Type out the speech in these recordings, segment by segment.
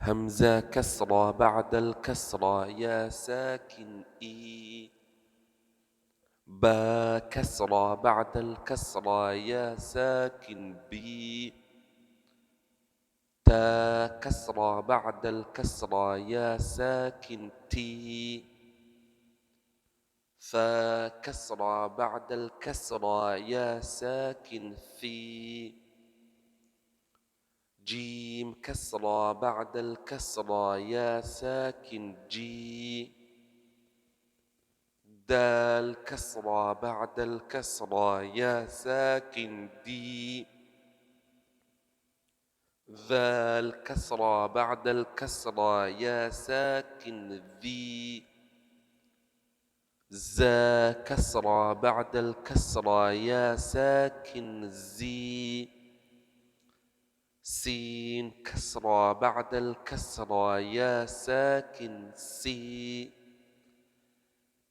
همزة كسرة بعد الكسرة يا ساكن إي. با كسرة بعد الكسرة يا ساكن بي. تا كسرة بعد الكسرة يا ساكن تي. ثا كسرة بعد الكسرة يا ساكن ثي. جيم كسرة بعد الكسرة يا ساكن جي. دال كسرة بعد الكسرة يا ساكن دي. ذال كسرة بعد الكسرة يا ساكن ذي. زا كسرة بعد الكسرة يا ساكن زي. سين كسرة بعد الكسرة يا ساكن سي.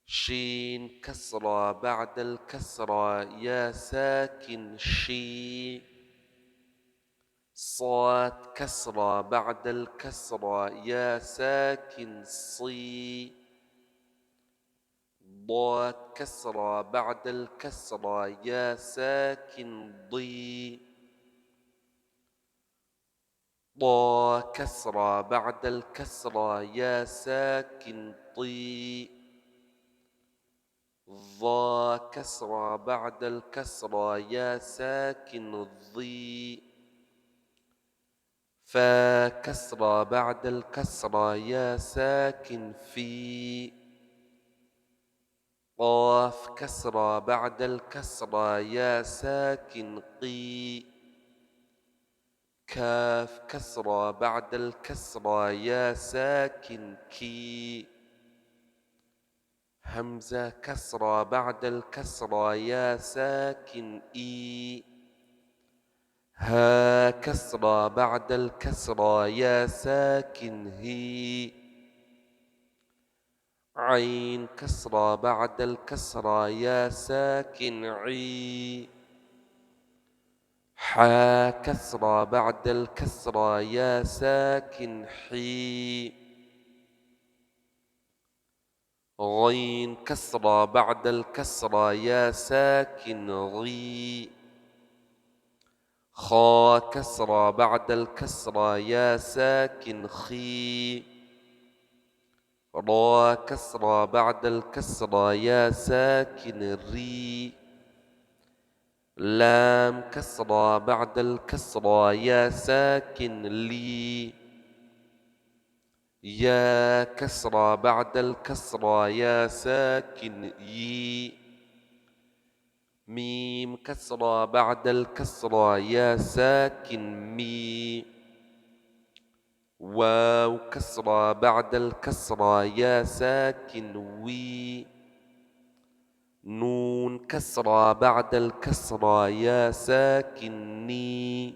شين كسرة بعد الكسرة يا ساكن شي. صاد كسرة بعد الكسرة يا ساكن صي. ضاد كسرة بعد الكسرة يا ساكن ضي. ضا كسرة بعد الكسرة يا ساكن طي. ضا كسرة بعد الكسرة يا ساكن ضي. فا كسرة بعد الكسرة يا ساكن في. قاف كسرة بعد الكسرة يا ساكن قي. كاف كسرة بعد الكسرة يا ساكن كي. همزة كسرة بعد الكسرة يا ساكن إي. ها كسرة بعد الكسرة يا ساكن هي. عين كسرة بعد الكسرة يا ساكن عي. حا كسرة بعد الكسرة يا ساكن حي. غين كسرة بعد الكسرة يا ساكن غي. خا كسرة بعد الكسرة يا ساكن خي. را كسرة بعد الكسرة يا ساكن ري. لام كسرة بعد الكسرة يا ساكن لي. يا كسرة بعد الكسرة يا ساكن يي. ميم كسرة بعد الكسرة يا ساكن مي. واو كسرة بعد الكسرة يا ساكن وي. نون كسرة بعد الكسرة يا ساكن ني.